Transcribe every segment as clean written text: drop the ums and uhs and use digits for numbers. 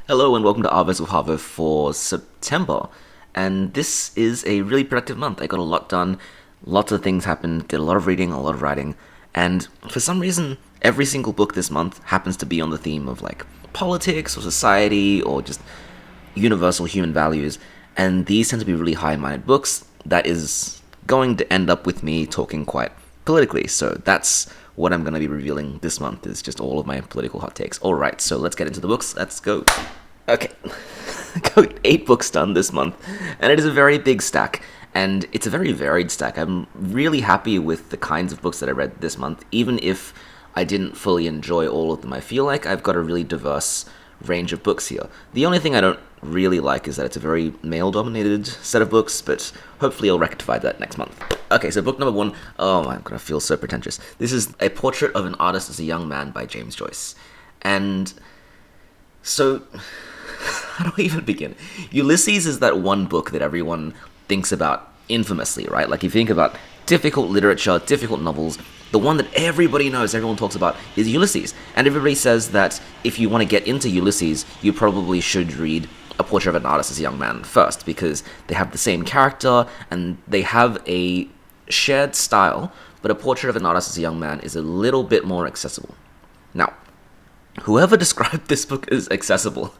Hello and welcome to Arvos with Harvo for September. And this is a really productive month. I got a lot done, lots of things happened, did a lot of reading, a lot of writing, and for some reason, every single book this month happens to be on the theme of like politics or society or just universal human values. And these tend to be really high-minded books. That is going to end up with me talking quite politically. So that's what I'm going to be revealing this month, is just all of my political hot takes. Alright, so let's get into the books. Let's go. Okay, got 8 books done this month, and it is a very big stack, and it's a very varied stack. I'm really happy with the kinds of books that I read this month, even if I didn't fully enjoy all of them. I feel like I've got a really diverse range of books here. The only thing I don't really like is that it's a very male-dominated set of books, but hopefully I'll rectify that next month. Okay, so book number 1, oh, I'm gonna feel so pretentious. This is A Portrait of an Artist as a Young Man by James Joyce. And so, how do I even begin? Ulysses is that one book that everyone thinks about infamously, right? Like, if you think about difficult literature, difficult novels, the one that everybody knows, everyone talks about, is Ulysses. And everybody says that if you want to get into Ulysses, you probably should read A Portrait of an Artist as a Young Man first, because they have the same character, and they have a shared style, but A Portrait of an Artist as a Young Man is a little bit more accessible. Now, whoever described this book as accessible,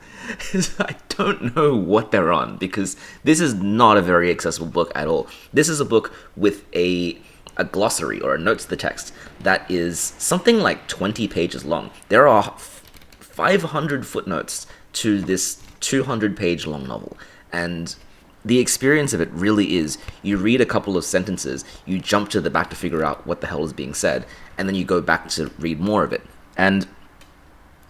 I don't know what they're on, because this is not a very accessible book at all. This is a book with a glossary, or a note to the text, that is something like 20 pages long. There are 500 footnotes to this 200-page long novel, and the experience of it really is, you read a couple of sentences, you jump to the back to figure out what the hell is being said, and then you go back to read more of it. And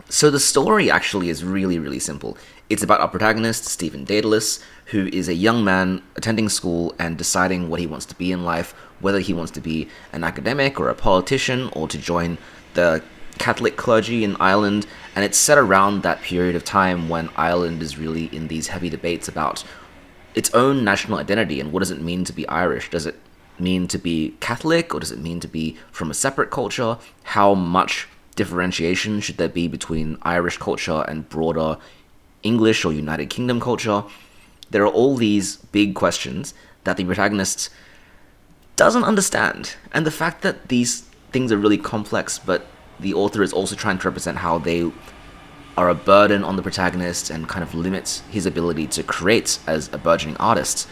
so the story actually is really, really simple. It's about our protagonist, Stephen Daedalus, who is a young man attending school and deciding what he wants to be in life, whether he wants to be an academic or a politician or to join the Catholic clergy in Ireland. And it's set around that period of time when Ireland is really in these heavy debates about its own national identity and what does it mean to be Irish? Does it mean to be Catholic, or does it mean to be from a separate culture? How much differentiation should there be between Irish culture and broader English or United Kingdom culture? There are all these big questions that the protagonist doesn't understand. And the fact that these things are really complex, but the author is also trying to represent how they are a burden on the protagonist and kind of limits his ability to create as a burgeoning artist,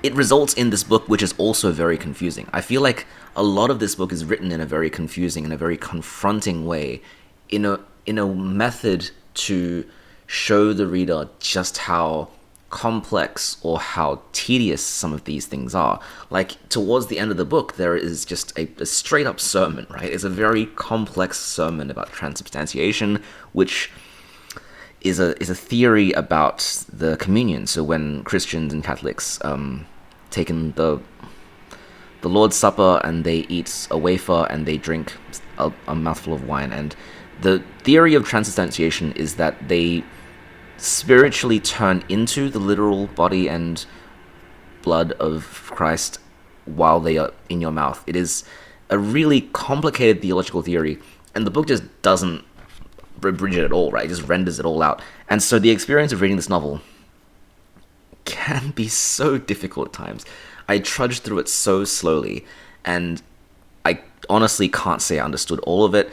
it results in this book which is also very confusing. I feel like a lot of this book is written in a very confusing and a very confronting way, in a method to show the reader just how complex or how tedious some of these things are. Like, towards the end of the book, there is just a straight up sermon, right? It's a very complex sermon about transubstantiation, which is a theory about the communion. So when Christians and Catholics take in the Lord's Supper and they eat a wafer and they drink a mouthful of wine, and the theory of transubstantiation is that they spiritually turn into the literal body and blood of Christ while they are in your mouth. It is a really complicated theological theory, and the book just doesn't bridge it at all, right? It just renders it all out. And so the experience of reading this novel can be so difficult at times. I trudged through it so slowly, and I honestly can't say I understood all of it.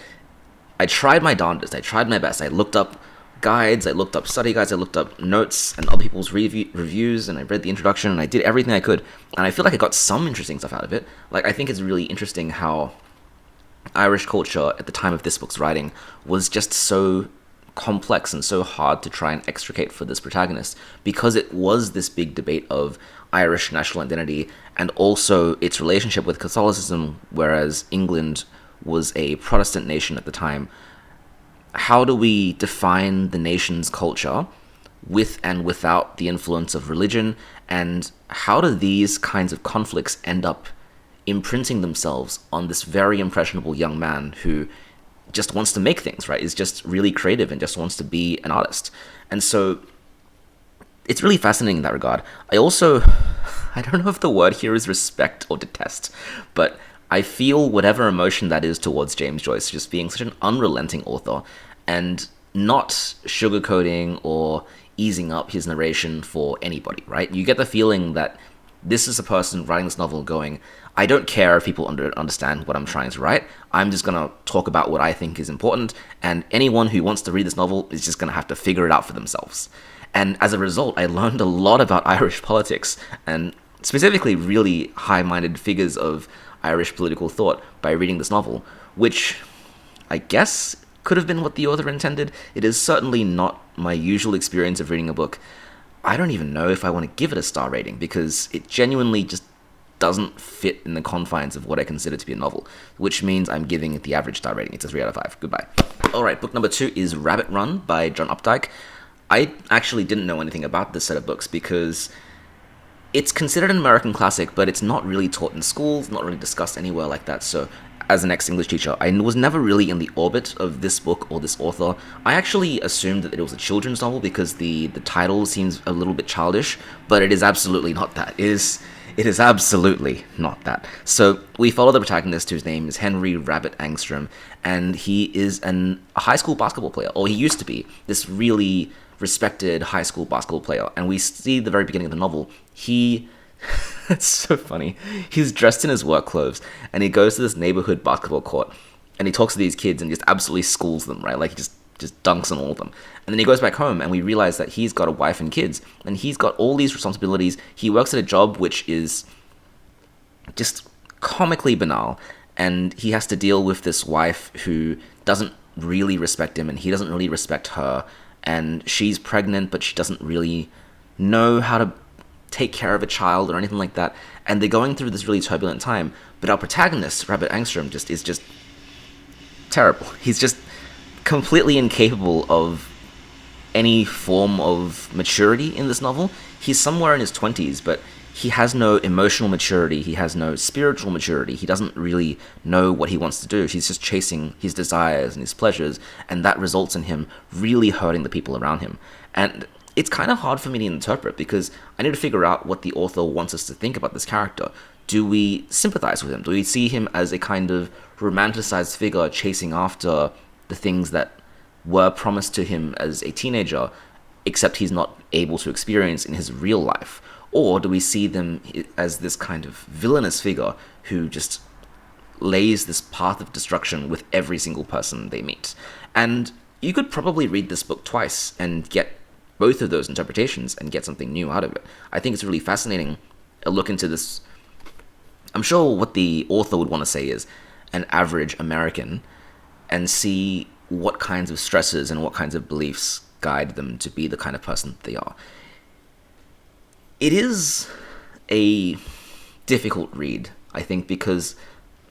I tried my darndest. I tried my best. I looked up guides, I looked up study guides, I looked up notes and other people's reviews, and I read the introduction, and I did everything I could, and I feel like I got some interesting stuff out of it. Like, I think it's really interesting how Irish culture at the time of this book's writing was just so complex and so hard to try and extricate for this protagonist, because it was this big debate of Irish national identity and also its relationship with Catholicism, whereas England was a Protestant nation at the time. How do we define the nation's culture with and without the influence of religion, and how do these kinds of conflicts end up imprinting themselves on this very impressionable young man who just wants to make things, right? Is just really creative and just wants to be an artist. And so it's really fascinating in that regard. I don't know if the word here is respect or detest, but I feel whatever emotion that is towards James Joyce, just being such an unrelenting author. And not sugarcoating or easing up his narration for anybody, right? You get the feeling that this is a person writing this novel going, I don't care if people understand what I'm trying to write. I'm just going to talk about what I think is important, and anyone who wants to read this novel is just going to have to figure it out for themselves. And as a result, I learned a lot about Irish politics, and specifically really high-minded figures of Irish political thought by reading this novel, which I guess could have been what the author intended. It is certainly not my usual experience of reading a book. I don't even know if I want to give it a star rating, because it genuinely just doesn't fit in the confines of what I consider to be a novel, which means I'm giving it the average star rating. It's a 3 out of 5. Goodbye. Alright, book number 2 is Rabbit Run by John Updike. I actually didn't know anything about this set of books because it's considered an American classic, but it's not really taught in schools, not really discussed anywhere like that. So as an ex-English teacher, I was never really in the orbit of this book or this author. I actually assumed that it was a children's novel because the title seems a little bit childish, but it is absolutely not that. It is absolutely not that. So we follow the protagonist, whose name is Henry Rabbit Angstrom, and he is a high school basketball player, or he used to be, this really respected high school basketball player. And we see the very beginning of the novel, it's so funny. He's dressed in his work clothes, and he goes to this neighborhood basketball court, and he talks to these kids and just absolutely schools them, right? Like, he just dunks on all of them. And then he goes back home, and we realize that he's got a wife and kids, and he's got all these responsibilities. He works at a job which is just comically banal, and he has to deal with this wife who doesn't really respect him, and he doesn't really respect her, and she's pregnant, but she doesn't really know how to take care of a child or anything like that, and they're going through this really turbulent time. But our protagonist, Rabbit Angstrom, is just terrible. He's just completely incapable of any form of maturity in this novel. He's somewhere in his 20s, but he has no emotional maturity, he has no spiritual maturity, he doesn't really know what he wants to do. He's just chasing his desires and his pleasures, and that results in him really hurting the people around him. And it's kind of hard for me to interpret, because I need to figure out what the author wants us to think about this character. Do we sympathize with him? Do we see him as a kind of romanticized figure chasing after the things that were promised to him as a teenager, except he's not able to experience in his real life? Or do we see them as this kind of villainous figure who just lays this path of destruction with every single person they meet? And you could probably read this book twice and get both of those interpretations and get something new out of it. I think it's really fascinating a look into this. I'm sure what the author would want to say is an average American, and see what kinds of stresses and what kinds of beliefs guide them to be the kind of person that they are. It is a difficult read, I think,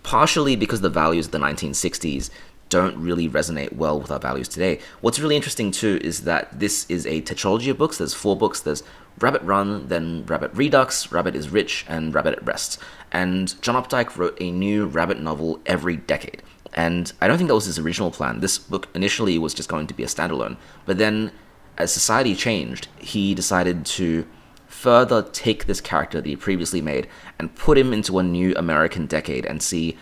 partially because the values of the 1960s don't really resonate well with our values today. What's really interesting too is that this is a tetralogy of books. There's 4 books. There's Rabbit Run, then Rabbit Redux, Rabbit is Rich, and Rabbit at Rest. And John Updike wrote a new rabbit novel every decade. And I don't think that was his original plan. This book initially was just going to be a standalone. But then, as society changed, he decided to further take this character that he previously made and put him into a new American decade and see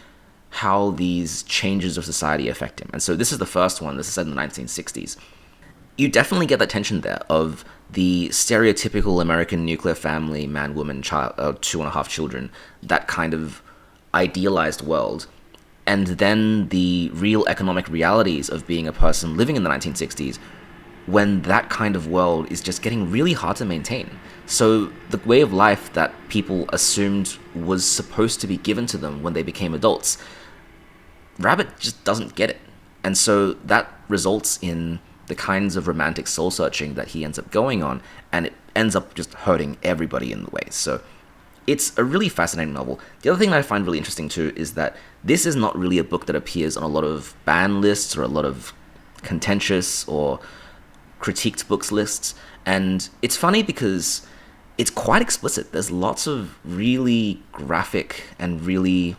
how these changes of society affect him. And so this is the first one. This is set in the 1960s. You definitely get that tension there of the stereotypical American nuclear family, man, woman, child, 2.5 children, that kind of idealized world. And then the real economic realities of being a person living in the 1960s, when that kind of world is just getting really hard to maintain. So the way of life that people assumed was supposed to be given to them when they became adults, Rabbit just doesn't get it. And so that results in the kinds of romantic soul-searching that he ends up going on, and it ends up just hurting everybody in the way. So it's a really fascinating novel. The other thing that I find really interesting too is that this is not really a book that appears on a lot of ban lists or a lot of contentious or critiqued books lists. And it's funny because it's quite explicit. There's lots of really graphic and really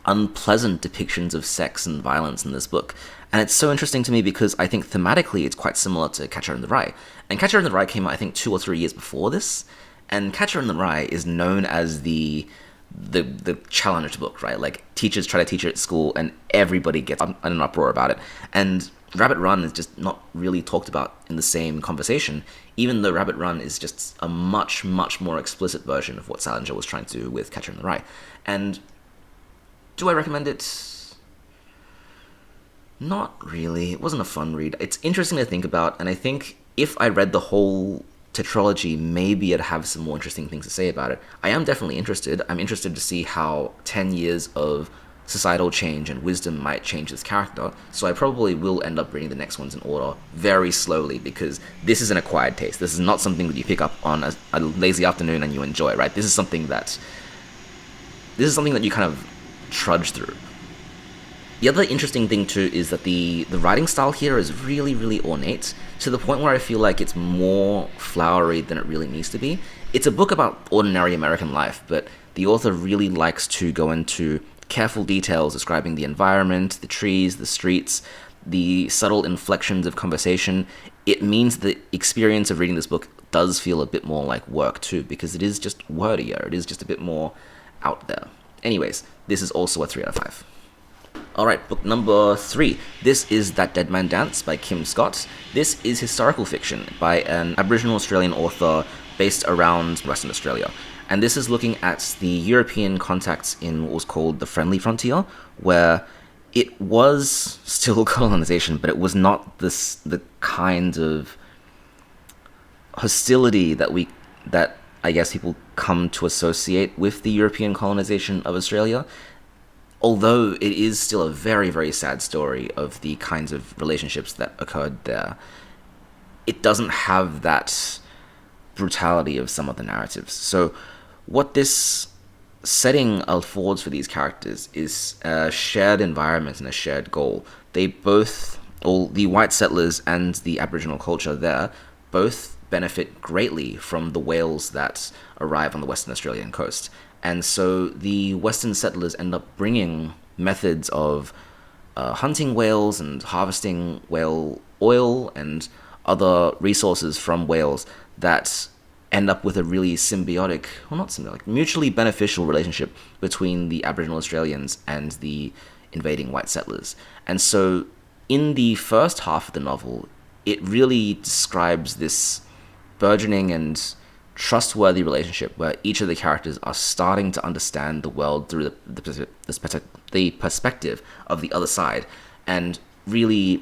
unpleasant depictions of sex and violence in this book. And it's so interesting to me because I think thematically it's quite similar to Catcher in the Rye. And Catcher in the Rye came out, I think, 2 or 3 years before this. And Catcher in the Rye is known as the challenged book, right? Like, teachers try to teach it at school and everybody gets in an uproar about it. And Rabbit Run is just not really talked about in the same conversation, even though Rabbit Run is just a much, much more explicit version of what Salinger was trying to do with Catcher in the Rye. And do I recommend it? Not really. It wasn't a fun read. It's interesting to think about, and I think if I read the whole tetralogy, maybe I'd have some more interesting things to say about it. I am definitely interested. I'm interested to see how 10 years of societal change and wisdom might change this character, so I probably will end up reading the next ones in order very slowly, because this is an acquired taste. This is not something that you pick up on a lazy afternoon and you enjoy, right? This is something that you kind of trudge through. The other interesting thing too is that the writing style here is really, really ornate, to the point where I feel like it's more flowery than it really needs to be. It's a book about ordinary American life, but the author really likes to go into careful details describing the environment, the trees, the streets, the subtle inflections of conversation. It means the experience of reading this book does feel a bit more like work too, because it is just wordier, it is just a bit more out there. Anyways, this is also a 3 out of 5. Alright, book number 3. This is That Deadman Dance by Kim Scott. This is historical fiction by an Aboriginal Australian author based around Western Australia. And this is looking at the European contacts in what was called the Friendly Frontier, where it was still colonization, but it was not the kind of hostility that I guess people come to associate with the European colonization of Australia. Although it is still a very, very sad story of the kinds of relationships that occurred there, it doesn't have that brutality of some of the narratives. So what this setting affords for these characters is a shared environment and a shared goal. They both, all the white settlers and the Aboriginal culture there, both benefit greatly from the whales that arrive on the Western Australian coast. And so the Western settlers end up bringing methods of hunting whales and harvesting whale oil and other resources from whales that end up with a really symbiotic, well, not symbiotic, mutually beneficial relationship between the Aboriginal Australians and the invading white settlers. And so in the first half of the novel, it really describes this burgeoning and trustworthy relationship where each of the characters are starting to understand the world through the perspective of the other side, and really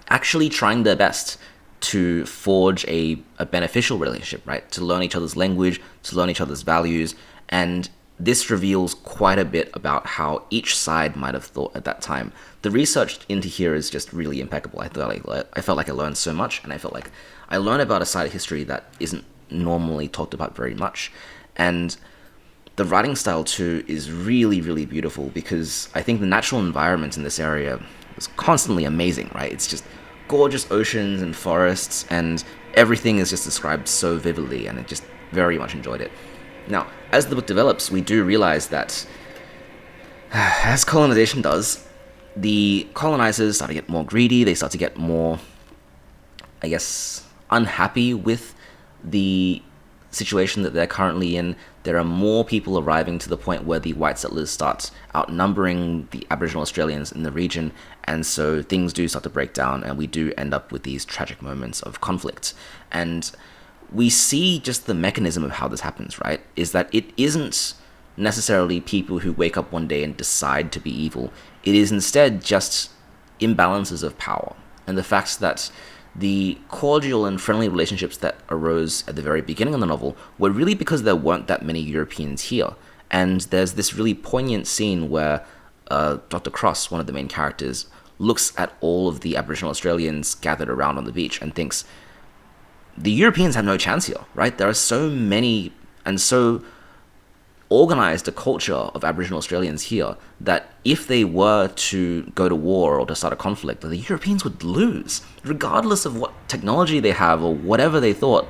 actually trying their best to forge a beneficial relationship, right? To learn each other's language, to learn each other's values, and this reveals quite a bit about how each side might have thought at that time. The research into here is just really impeccable. I felt like I learned so much, and I felt like I learned about a side of history that isn't normally talked about very much. And the writing style too is really, really beautiful, because I think the natural environment in this area is constantly amazing, right? It's just gorgeous oceans and forests, and everything is just described so vividly, and I just very much enjoyed it. Now, as the book develops, we do realize that, as colonization does, the colonizers start to get more greedy, they start to get more, I guess, unhappy with the situation that they're currently in. There are more people arriving to the point where the white settlers start outnumbering the Aboriginal Australians in the region, and so things do start to break down, and we do end up with these tragic moments of conflict. And we see just the mechanism of how this happens, right? Is that it isn't necessarily people who wake up one day and decide to be evil. It is instead just imbalances of power, and the fact that the cordial and friendly relationships that arose at the very beginning of the novel were really because there weren't that many Europeans here. And there's this really poignant scene where Dr. Cross, one of the main characters, looks at all of the Aboriginal Australians gathered around on the beach and thinks, the Europeans have no chance here, right? There are so many and so organized a culture of Aboriginal Australians here that if they were to go to war or to start a conflict, the Europeans would lose. Regardless of what technology they have or whatever they thought,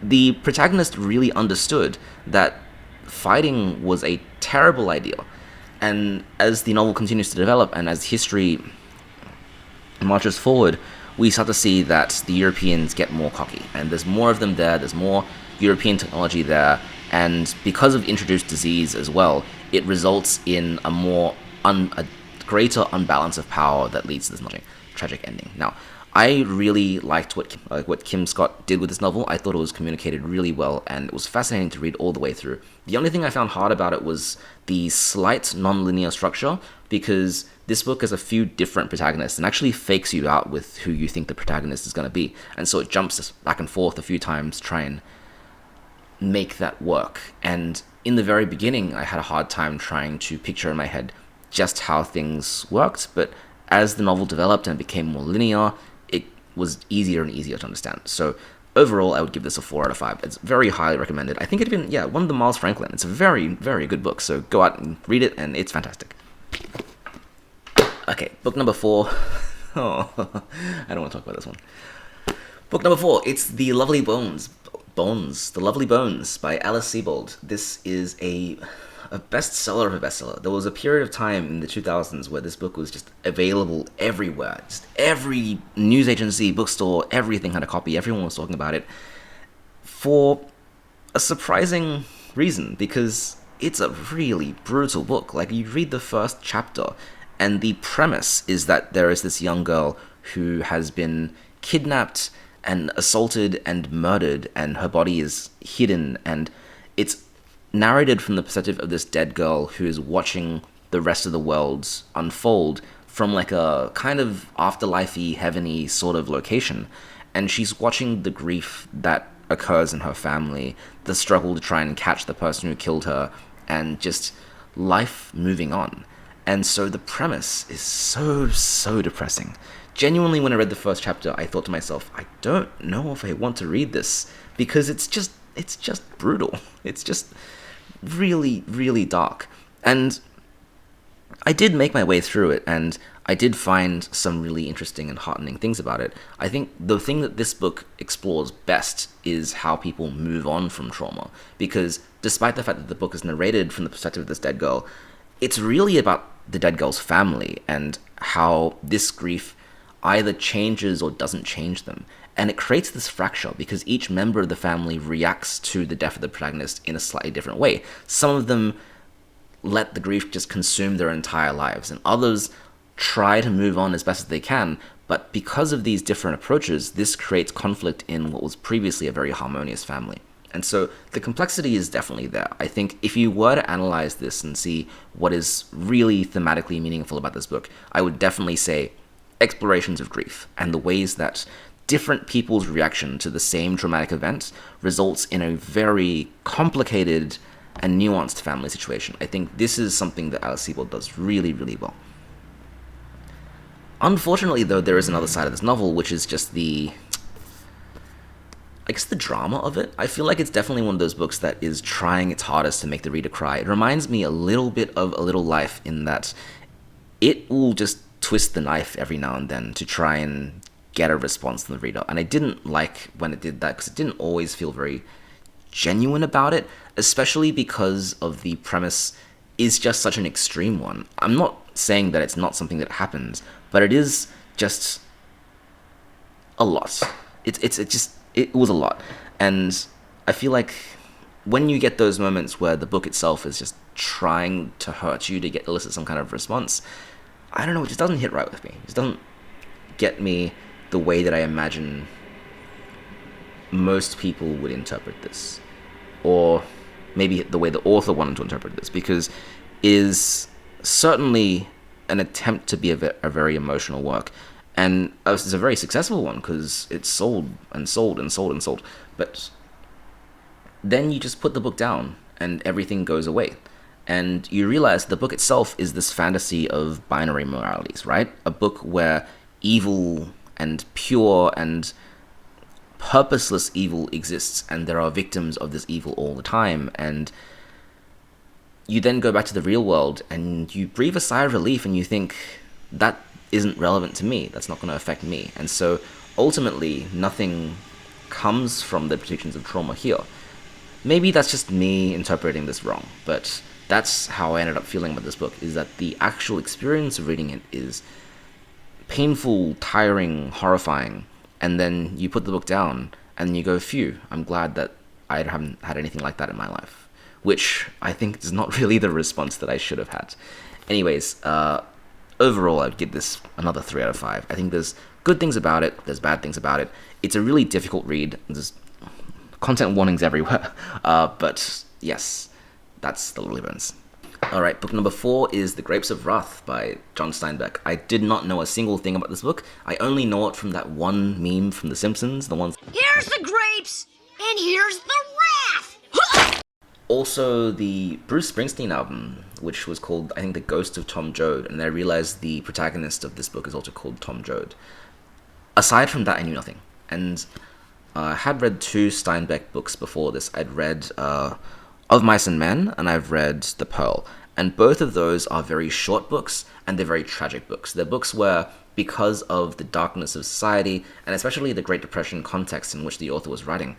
the protagonist really understood that fighting was a terrible idea. And as the novel continues to develop and as history marches forward, we start to see that the Europeans get more cocky, and there's more of them there, there's more European technology there, and because of introduced disease as well, it results in a greater unbalance of power that leads to this much. tragic ending. Now, I really liked what Kim Scott did with this novel. I thought it was communicated really well, and it was fascinating to read all the way through. The only thing I found hard about it was the slight non-linear structure, because this book has a few different protagonists and actually fakes you out with who you think the protagonist is going to be. And so it jumps back and forth a few times to try and make that work. And in the very beginning, I had a hard time trying to picture in my head just how things worked, but as the novel developed and became more linear, it was easier and easier to understand. So overall, I would give this a 4 out of 5. It's very highly recommended. I think it even, won the Miles Franklin. It's a very, very good book, so go out and read it, and it's fantastic. Okay, book number 4. Oh, I don't want to talk about this one. Book number 4, it's The Lovely Bones. The Lovely Bones by Alice Sebold. This is a bestseller of a bestseller. There was a period of time in the 2000s where this book was just available everywhere. Just every news agency, bookstore, everything had a copy. Everyone was talking about it for a surprising reason, because it's a really brutal book. Like, you read the first chapter, and the premise is that there is this young girl who has been kidnapped and assaulted and murdered, and her body is hidden, and it's narrated from the perspective of this dead girl who is watching the rest of the world unfold from like a kind of afterlife-y, heaven-y sort of location. And she's watching the grief that occurs in her family, the struggle to try and catch the person who killed her, and just life moving on. And so the premise is so depressing. Genuinely, when I read the first chapter, I thought to myself, I don't know if I want to read this, because it's just brutal. It's just really, really dark. And I did make my way through it, and I did find some really interesting and heartening things about it. I think the thing that this book explores best is how people move on from trauma, because despite the fact that the book is narrated from the perspective of this dead girl, it's really about the dead girl's family and how this grief either changes or doesn't change them. And it creates this fracture because each member of the family reacts to the death of the protagonist in a slightly different way. Some of them let the grief just consume their entire lives, and others try to move on as best as they can. But because of these different approaches, this creates conflict in what was previously a very harmonious family. And so the complexity is definitely there. I think if you were to analyze this and see what is really thematically meaningful about this book, I would definitely say explorations of grief and the ways that different people's reaction to the same traumatic event results in a very complicated and nuanced family situation. I think this is something that Alice Sebold does really, really well. Unfortunately, though, there is another side of this novel, which is just the drama of it. I feel like it's definitely one of those books that is trying its hardest to make the reader cry. It reminds me a little bit of A Little Life in that it will just twist the knife every now and then to try and get a response from the reader. And I didn't like when it did that, because it didn't always feel very genuine about it, especially because of the premise is just such an extreme one. I'm not saying that it's not something that happens, but it is just a lot. It was a lot. And I feel like when you get those moments where the book itself is just trying to hurt you to elicit some kind of response, I don't know, it just doesn't hit right with me. It just doesn't get me the way that I imagine most people would interpret this. Or maybe the way the author wanted to interpret this, because it is certainly an attempt to be a very emotional work. And it's a very successful one, because it's sold and sold and sold and sold. But then you just put the book down and everything goes away. And you realize the book itself is this fantasy of binary moralities, right? A book where evil and pure and purposeless evil exists, and there are victims of this evil all the time. And you then go back to the real world and you breathe a sigh of relief and you think, that isn't relevant to me, that's not going to affect me. And so ultimately nothing comes from the predictions of trauma here. Maybe that's just me interpreting this wrong, but that's how I ended up feeling about this book, is that the actual experience of reading it is painful, tiring, horrifying, and then you put the book down and you go, phew, I'm glad that I haven't had anything like that in my life, which I think is not really the response that I should have had. Anyways, overall, I'd give this another 3 out of 5. I think there's good things about it, there's bad things about it. It's a really difficult read. There's content warnings everywhere. But yes, that's the Lily Bones. Alright, book number 4 is The Grapes of Wrath by John Steinbeck. I did not know a single thing about this book. I only know it from that one meme from The Simpsons, the ones... Here's the grapes, and here's the wrath! Also, the Bruce Springsteen album, which was called, I think, The Ghost of Tom Joad, and I realized the protagonist of this book is also called Tom Joad. Aside from that, I knew nothing. And I had read 2 Steinbeck books before this. I'd read Of Mice and Men, and I've read The Pearl. And both of those are very short books, and they're very tragic books. They're books where, because of the darkness of society, and especially the Great Depression context in which the author was writing,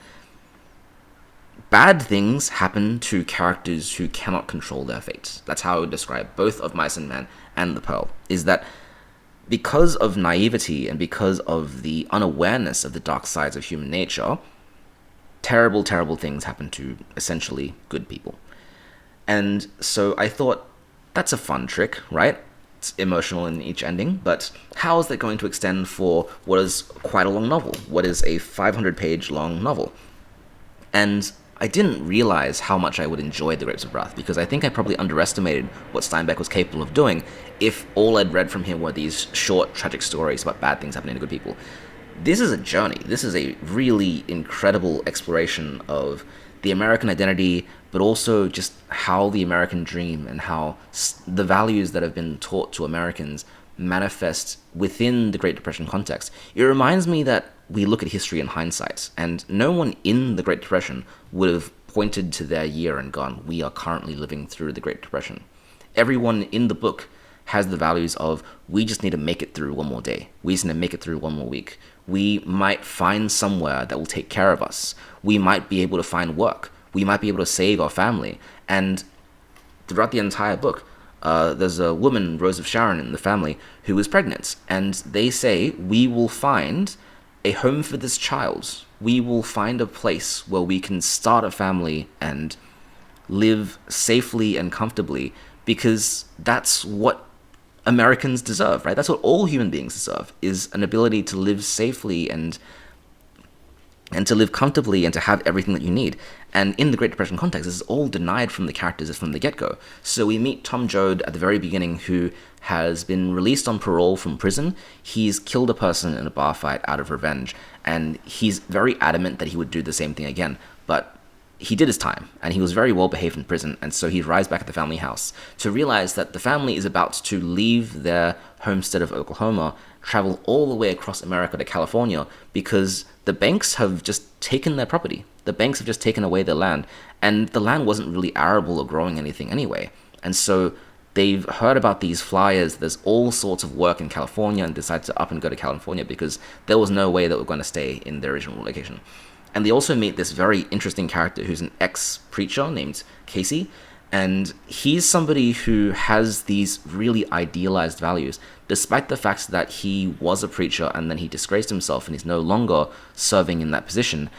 bad things happen to characters who cannot control their fate. That's how I would describe both Of Mice and Men and The Pearl, is that because of naivety and because of the unawareness of the dark sides of human nature, terrible, terrible things happen to essentially good people. And so I thought, that's a fun trick, right? It's emotional in each ending, but how is that going to extend for what is quite a long novel? What is a 500-page long novel? And I didn't realize how much I would enjoy The Grapes of Wrath, because I think I probably underestimated what Steinbeck was capable of doing if all I'd read from him were these short, tragic stories about bad things happening to good people. This is a journey. This is a really incredible exploration of the American identity, but also just how the American dream and how the values that have been taught to Americans manifest within the Great Depression context. It reminds me that we look at history in hindsight, and no one in the Great Depression would have pointed to their year and gone, we are currently living through the Great Depression. Everyone in the book has the values of, we just need to make it through one more day. We just need to make it through one more week. We might find somewhere that will take care of us. We might be able to find work. We might be able to save our family. And throughout the entire book, there's a woman, Rose of Sharon, in the family who is pregnant. And they say, we will find a home for this child. We will find a place where we can start a family and live safely and comfortably, because that's what Americans deserve, right? That's what all human beings deserve, is an ability to live safely and to live comfortably and to have everything that you need. And in the Great Depression context, this is all denied from the characters from the get-go. So we meet Tom Joad at the very beginning, who has been released on parole from prison. He's killed a person in a bar fight out of revenge, and he's very adamant that he would do the same thing again. But he did his time, and he was very well behaved in prison, and so he arrives back at the family house to realize that the family is about to leave their homestead of Oklahoma, travel all the way across America to California, because the banks have just taken their property. The banks have just taken away their land, and the land wasn't really arable or growing anything anyway. And so they've heard about these flyers, there's all sorts of work in California, and decided to up and go to California because there was no way that we're going to stay in their original location. And they also meet this very interesting character who's an ex-preacher named Coetzee, and he's somebody who has these really idealized values, despite the fact that he was a preacher and then he disgraced himself and he's no longer serving in that position.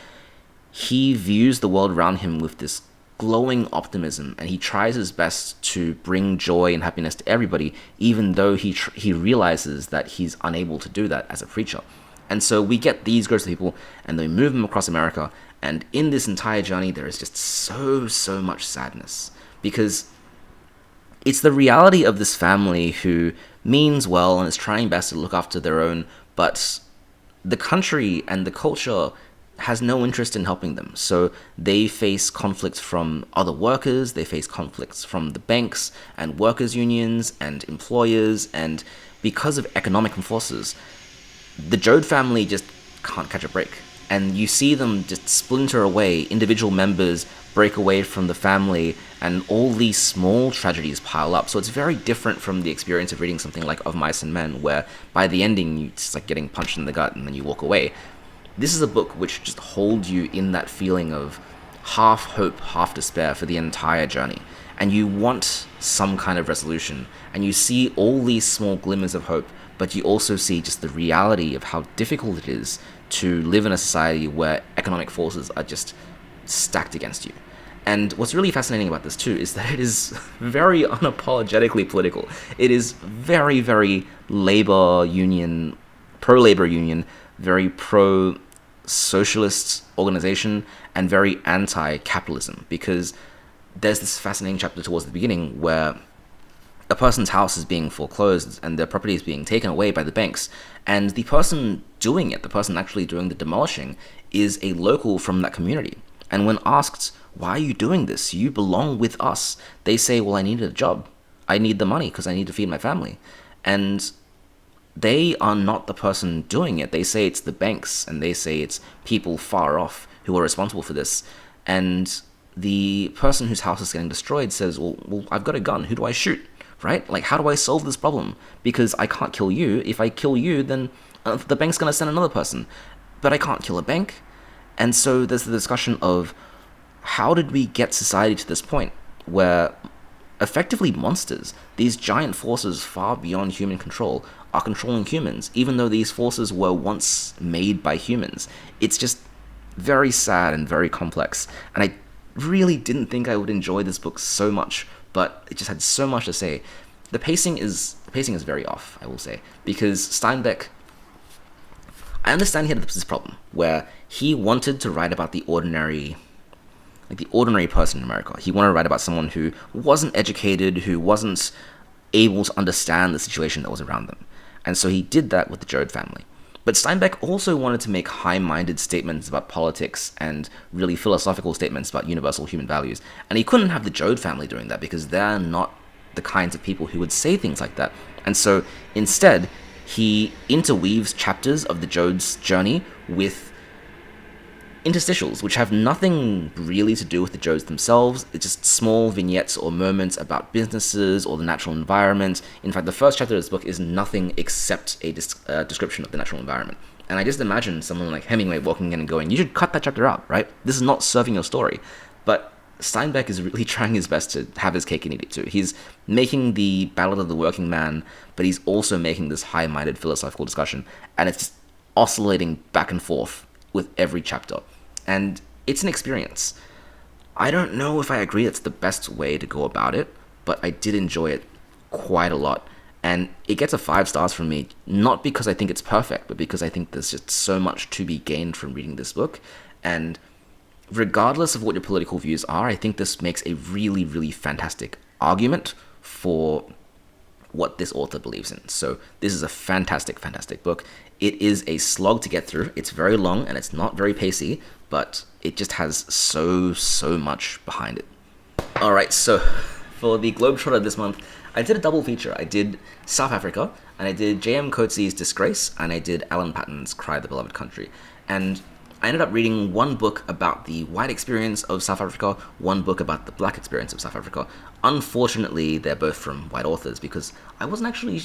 He views the world around him with this glowing optimism, and he tries his best to bring joy and happiness to everybody, even though he realizes that he's unable to do that as a preacher. And so we get these groups of people, and they move them across America, and in this entire journey, there is just so much sadness, because it's the reality of this family who means well and is trying best to look after their own, but the country and the culture has no interest in helping them. So they face conflicts from other workers, they face conflicts from the banks and workers' unions and employers, and because of economic forces, the Joad family just can't catch a break. And you see them just splinter away, individual members break away from the family, and all these small tragedies pile up. So it's very different from the experience of reading something like Of Mice and Men, where by the ending, it's like getting punched in the gut and then you walk away. This is a book which just holds you in that feeling of half hope, half despair for the entire journey. And you want some kind of resolution, and you see all these small glimmers of hope, but you also see just the reality of how difficult it is to live in a society where economic forces are just stacked against you. And what's really fascinating about this too is that it is very unapologetically political. It is very, very labor union, pro-labor union, very pro-socialist organization, and very anti-capitalism, because there's this fascinating chapter towards the beginning where a person's house is being foreclosed and their property is being taken away by the banks, and the person doing it, the person actually doing the demolishing, is a local from that community. And when asked, why are you doing this? You belong with us. They say, well, I need a job. I need the money because I need to feed my family. And they are not the person doing it. They say it's the banks, and they say it's people far off who are responsible for this. And the person whose house is getting destroyed says, well, I've got a gun. Who do I shoot? Right? Like, how do I solve this problem? Because I can't kill you. If I kill you, then the bank's going to send another person. But I can't kill a bank. And so there's the discussion of, how did we get society to this point where effectively monsters, these giant forces far beyond human control, are controlling humans, even though these forces were once made by humans? It's just very sad and very complex. And I really didn't think I would enjoy this book so much, but it just had so much to say. The pacing is very off, I will say, because Steinbeck, I understand he had this problem where he wanted to write about the ordinary person in America. He wanted to write about someone who wasn't educated, who wasn't able to understand the situation that was around them. And so he did that with the Joad family. But Steinbeck also wanted to make high-minded statements about politics and really philosophical statements about universal human values. And he couldn't have the Joad family doing that because they're not the kinds of people who would say things like that. And so instead, he interweaves chapters of the Joad's journey with interstitials, which have nothing really to do with the Joads themselves. It's just small vignettes or moments about businesses or the natural environment. In fact, the first chapter of this book is nothing except a description of the natural environment. And I just imagine someone like Hemingway walking in and going, you should cut that chapter out, right? This is not serving your story. But Steinbeck is really trying his best to have his cake and eat it too. He's making the Ballad of the Working Man, but he's also making this high-minded philosophical discussion. And it's just oscillating back and forth with every chapter. And it's an experience. I don't know if I agree it's the best way to go about it, but I did enjoy it quite a lot. And it gets a 5 stars from me, not because I think it's perfect, but because I think there's just so much to be gained from reading this book. And regardless of what your political views are, I think this makes a really, really fantastic argument for what this author believes in. So this is a fantastic, fantastic book. It is a slog to get through. It's very long and it's not very pacey, but it just has so much behind it. Alright, so for the Globetrotter this month, I did a double feature. I did South Africa, and I did J.M. Coetzee's Disgrace, and I did Alan Paton's Cry the Beloved Country. And I ended up reading one book about the white experience of South Africa, one book about the black experience of South Africa. Unfortunately, they're both from white authors, because I wasn't actually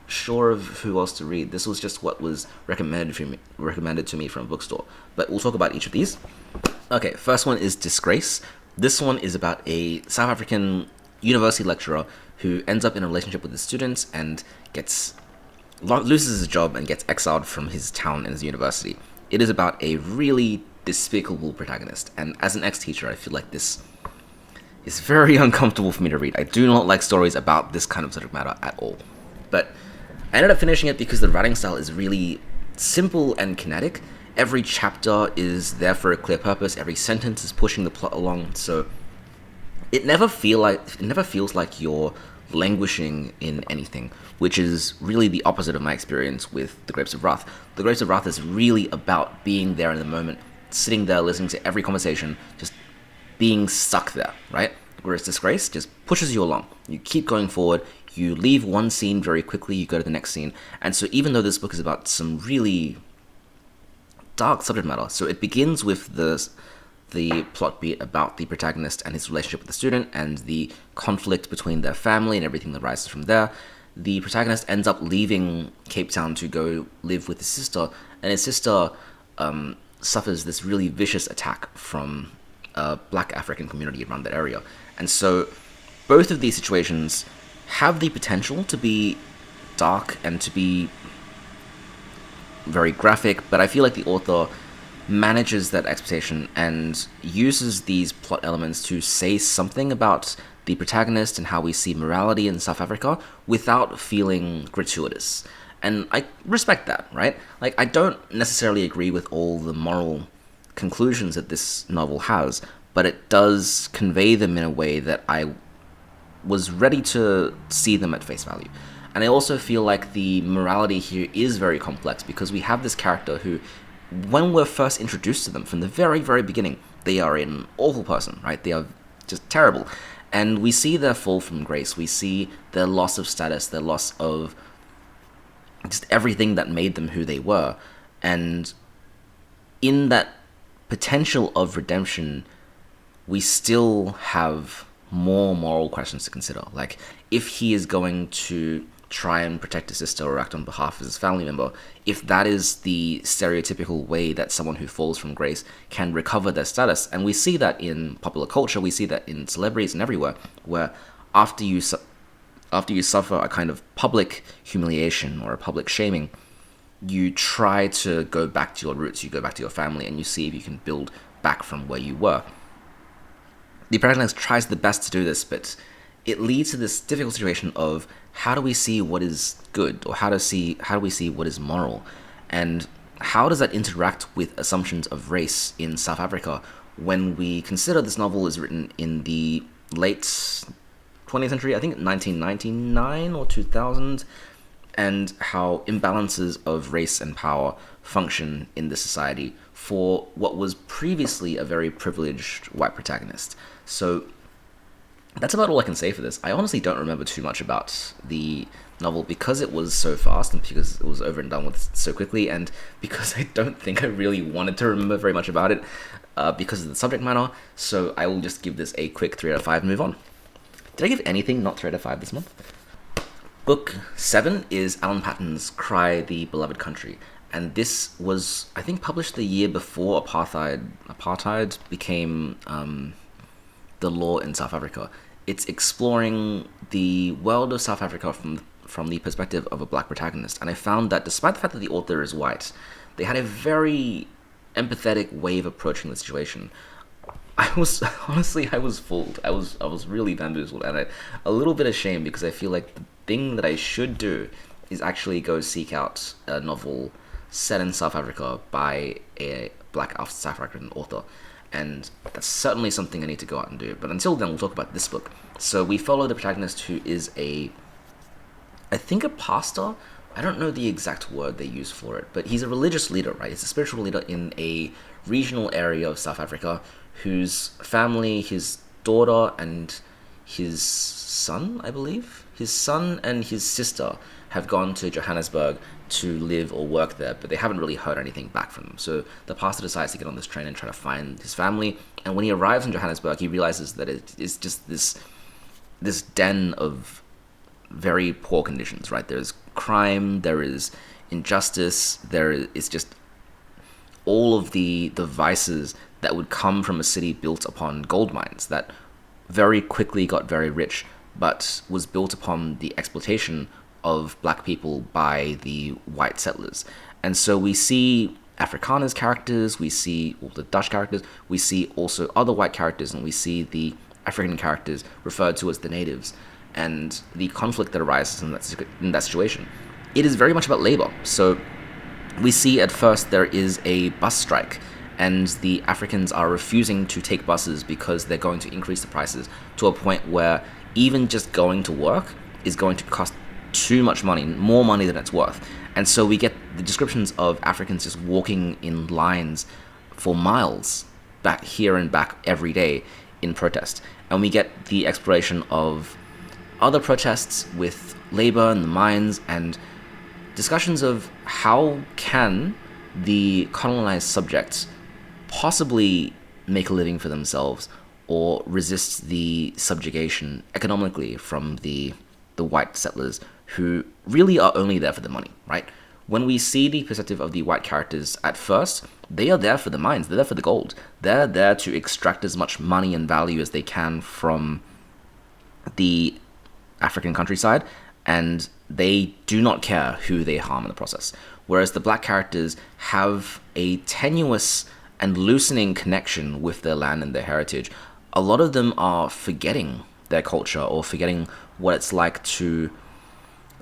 sure of who else to read. This was just what was recommended to me from a bookstore. But we'll talk about each of these. Okay, first one is Disgrace. This one is about a South African university lecturer who ends up in a relationship with his students and loses his job and gets exiled from his town and his university. It is about a really despicable protagonist, and as an ex-teacher, I feel like this is very uncomfortable for me to read. I do not like stories about this kind of subject matter at all. But I ended up finishing it because the writing style is really simple and kinetic. Every chapter is there for a clear purpose. Every sentence is pushing the plot along. So it never feels like you're languishing in anything, which is really the opposite of my experience with The Grapes of Wrath. The Grapes of Wrath is really about being there in the moment, sitting there listening to every conversation, just being stuck there, right? Whereas Disgrace just pushes you along. You keep going forward. You leave one scene very quickly, you go to the next scene. And so even though this book is about some really dark subject matter, so it begins with the plot beat about the protagonist and his relationship with the student and the conflict between their family and everything that rises from there. The protagonist ends up leaving Cape Town to go live with his sister, and his sister suffers this really vicious attack from a black African community around that area. And so both of these situations have the potential to be dark and to be very graphic, but I feel like the author manages that expectation and uses these plot elements to say something about the protagonist and how we see morality in South Africa without feeling gratuitous. And I respect that, right? Like, I don't necessarily agree with all the moral conclusions that this novel has, but it does convey them in a way that I was ready to see them at face value. And I also feel like the morality here is very complex because we have this character who, when we're first introduced to them from the very, very beginning, they are an awful person, right? They are just terrible. And we see their fall from grace. We see their loss of status, their loss of just everything that made them who they were. And in that potential of redemption, we still have more moral questions to consider. Like, if he is going to try and protect his sister or act on behalf of his family member, if that is the stereotypical way that someone who falls from grace can recover their status, and we see that in popular culture, we see that in celebrities and everywhere, where after you suffer a kind of public humiliation or a public shaming, you try to go back to your roots, you go back to your family, and you see if you can build back from where you were. The protagonist tries the best to do this, but it leads to this difficult situation of how do we see what is good, or how do we see what is moral, and how does that interact with assumptions of race in South Africa when we consider this novel is written in the late 20th century, I think 1999 or 2000, and how imbalances of race and power function in the society for what was previously a very privileged white protagonist. So that's about all I can say for this. I honestly don't remember too much about the novel because it was so fast and because it was over and done with so quickly, and because I don't think I really wanted to remember very much about it because of the subject matter. So I will just give this a quick 3 out of 5 and move on. Did I give anything not 3 out of 5 this month? Book 7 is Alan Paton's Cry the Beloved Country, and this was, I think, published the year before apartheid became the law in South Africa. It's exploring the world of South Africa from the perspective of a black protagonist, and I found that despite the fact that the author is white, they had a very empathetic way of approaching the situation. I was fooled. I was really bamboozled, and a little bit ashamed because I feel like the thing that I should do is actually go seek out a novel set in South Africa by a black South African author. And that's certainly something I need to go out and do. But until then, we'll talk about this book. So we follow the protagonist, who is I think a pastor. I don't know the exact word they use for it, but he's a religious leader, right? He's a spiritual leader in a regional area of South Africa, whose family, his daughter and his son, I believe, his son and his sister have gone to Johannesburg to live or work there, but they haven't really heard anything back from them. So the pastor decides to get on this train and try to find his family. And when he arrives in Johannesburg, he realizes that it is just this den of very poor conditions, right? There's crime, there is injustice, there is just all of the vices that would come from a city built upon gold mines that very quickly got very rich, but was built upon the exploitation of black people by the white settlers. And so we see Afrikaners characters, we see all the Dutch characters, we see also other white characters, and we see the African characters referred to as the natives, and the conflict that arises in that situation. It is very much about labor. So we see at first there is a bus strike, and the Africans are refusing to take buses because they're going to increase the prices to a point where even just going to work is going to cost too much money, more money than it's worth. And so we get the descriptions of Africans just walking in lines for miles back here and back every day in protest. And we get the exploration of other protests with labor and the mines, and discussions of how can the colonized subjects possibly make a living for themselves or resist the subjugation economically from the white settlers, who really are only there for the money, right? When we see the perspective of the white characters at first, they are there for the mines, they're there for the gold. They're there to extract as much money and value as they can from the African countryside, and they do not care who they harm in the process. Whereas the black characters have a tenuous and loosening connection with their land and their heritage, a lot of them are forgetting their culture or forgetting what it's like to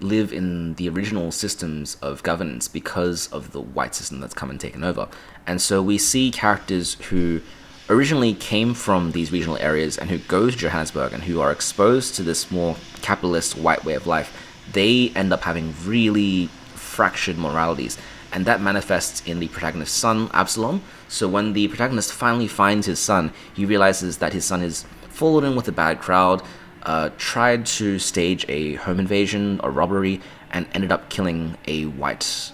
live in the original systems of governance because of the white system that's come and taken over. And so we see characters who originally came from these regional areas and who go to Johannesburg and who are exposed to this more capitalist white way of life. They end up having really fractured moralities, and that manifests in the protagonist's son, Absalom. So when the protagonist finally finds his son, he realizes that his son has fallen in with a bad crowd, tried to stage a home invasion, a robbery, and ended up killing a white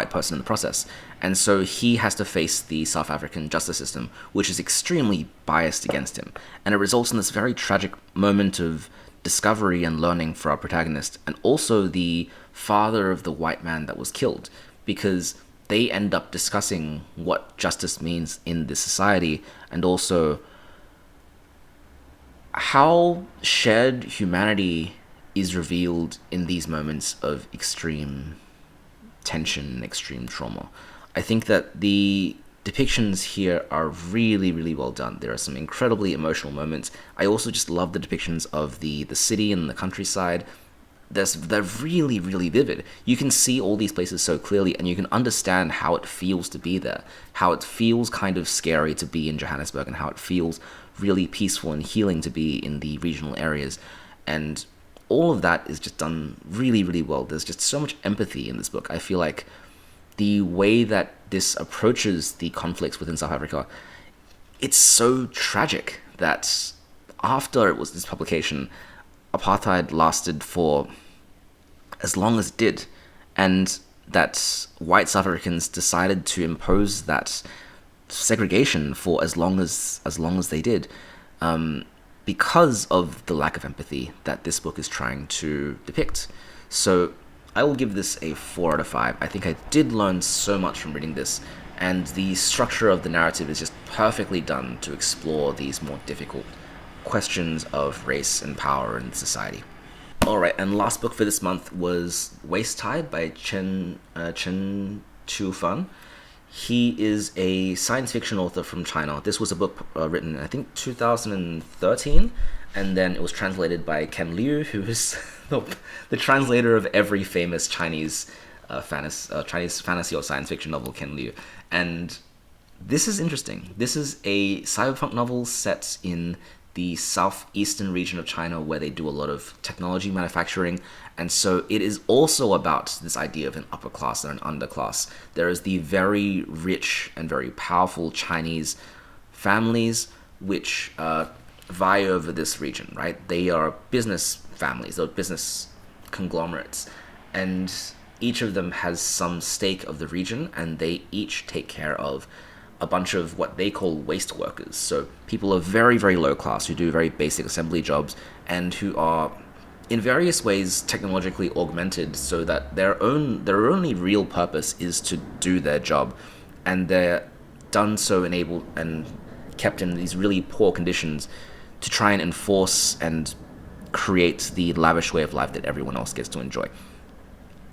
person in the process. And so he has to face the South African justice system, which is extremely biased against him. And it results in this very tragic moment of discovery and learning for our protagonist, and also the father of the white man that was killed, because they end up discussing what justice means in this society, and also how shared humanity is revealed in these moments of extreme tension and extreme trauma. I think that the depictions here are really, really well done. There are some incredibly emotional moments. I also just love the depictions of the city and the countryside. They're really, really vivid. You can see all these places so clearly, and you can understand how it feels to be there, how it feels kind of scary to be in Johannesburg, and how it feels really peaceful and healing to be in the regional areas. And all of that is just done really, really well. There's just so much empathy in this book. I feel like the way that this approaches the conflicts within South Africa, it's so tragic that after it was this publication, apartheid lasted for as long as it did, and that white South Africans decided to impose that segregation for as long as they did, because of the lack of empathy that this book is trying to depict. So I will give this a 4 out of 5. I think I did learn so much from reading this, and the structure of the narrative is just perfectly done to explore these more difficult questions of race and power in society. Alright, and last book for this month was Waist Tide by Chen Qiufan. He is a science fiction author from China. This was a book written, I think, 2013, and then it was translated by Ken Liu, who is the translator of every famous Chinese fantasy or science fiction novel, Ken Liu. And this is interesting. This is a cyberpunk novel set in the southeastern region of China, where they do a lot of technology manufacturing, and so it is also about this idea of an upper class and an underclass. There is the very rich and very powerful Chinese families which vie over this region, right? They are business families, they're business conglomerates, and each of them has some stake of the region, and they each take care of a bunch of what they call waste workers. So people are very, very low class who do very basic assembly jobs and who are in various ways technologically augmented so that their only real purpose is to do their job, and they're done so enabled and kept in these really poor conditions to try and enforce and create the lavish way of life that everyone else gets to enjoy.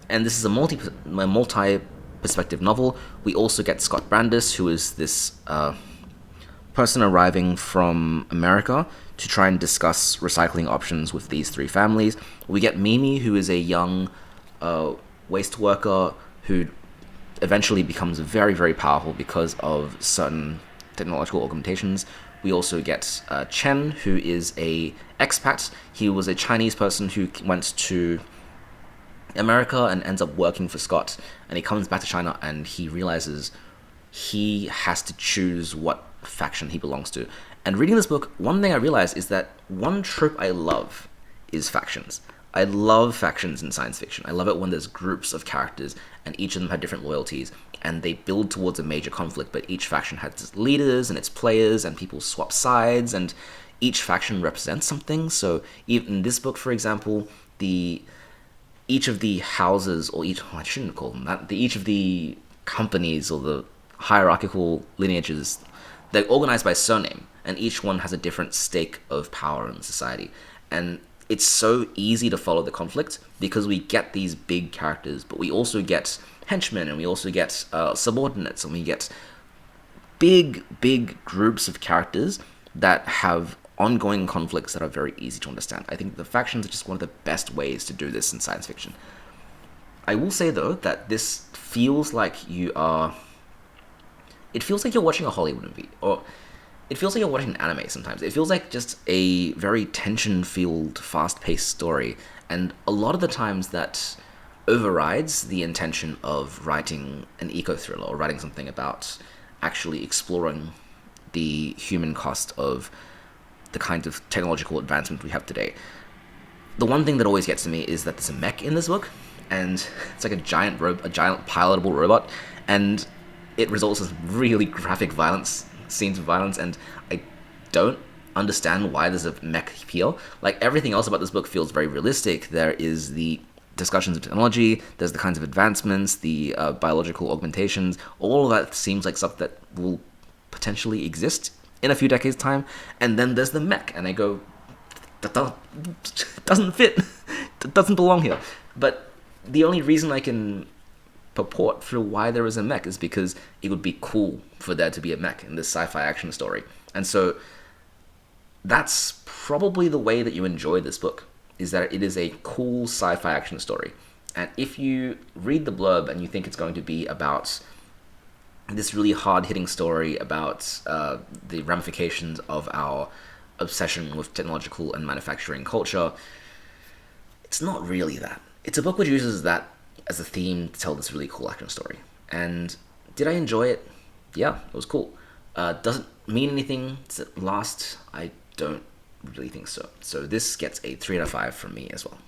And this is a multi-perspective novel. We also get Scott Brandis, who is this person arriving from America to try and discuss recycling options with these three families. We get Mimi, who is a young waste worker who eventually becomes very, very powerful because of certain technological augmentations. We also get Chen, who is a expat. He was a Chinese person who went to America and ends up working for Scott, and he comes back to China and he realizes he has to choose what faction he belongs to. And reading this book, one thing I realized is that one trope I love is factions. I love factions in science fiction. I love it when there's groups of characters and each of them have different loyalties and they build towards a major conflict, but each faction has its leaders and its players and people swap sides and each faction represents something. So even in this book, for example, each of the houses, or I shouldn't call them that, each of the companies or the hierarchical lineages, they're organized by surname, and each one has a different stake of power in society. And it's so easy to follow the conflict because we get these big characters, but we also get henchmen, and we also get subordinates, and we get big groups of characters that have ongoing conflicts that are very easy to understand. I think the factions are just one of the best ways to do this in science fiction. I will say, though, that this feels like it feels like you're watching a Hollywood movie, or it feels like you're watching an anime sometimes. It feels like just a very tension-filled, fast-paced story, and a lot of the times that overrides the intention of writing an eco-thriller or writing something about actually exploring the human cost of the kind of technological advancement we have today. The one thing that always gets to me is that there's a mech in this book, and it's like a giant pilotable robot, and it results in really graphic scenes of violence, and I don't understand why there's a mech here. Like, everything else about this book feels very realistic. There is the discussions of technology, there's the kinds of advancements, the biological augmentations, all of that seems like stuff that will potentially exist in a few decades' time, and then there's the mech, and I go, that doesn't fit, it doesn't belong here. But the only reason I can purport for why there is a mech is because it would be cool for there to be a mech in this sci-fi action story. And so that's probably the way that you enjoy this book, is that it is a cool sci-fi action story. And if you read the blurb and you think it's going to be about this really hard-hitting story about the ramifications of our obsession with technological and manufacturing culture, it's not really that. It's a book which uses that as a theme to tell this really cool action story. And did I enjoy it? Yeah, it was cool. Does it mean anything? Does it last? I don't really think so. So this gets a 3 out of 5 from me as well.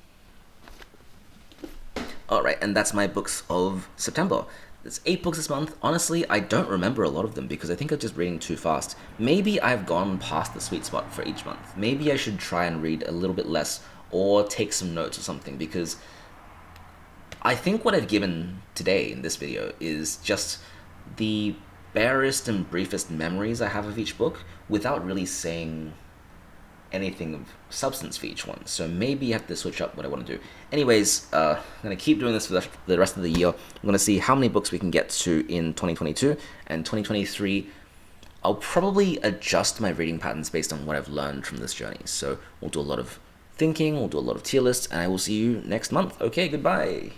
Alright, and that's my books of September. There's 8 books this month. Honestly, I don't remember a lot of them because I think I'm just reading too fast. Maybe I've gone past the sweet spot for each month. Maybe I should try and read a little bit less or take some notes or something, because I think what I've given today in this video is just the barest and briefest memories I have of each book without really saying anything of substance for each one. So maybe I have to switch up what I want to do. Anyways, I'm going to keep doing this for the rest of the year. I'm going to see how many books we can get to in 2022 and 2023. I'll probably adjust my reading patterns based on what I've learned from this journey. So we'll do a lot of thinking, we'll do a lot of tier lists, and I will see you next month. Okay, goodbye.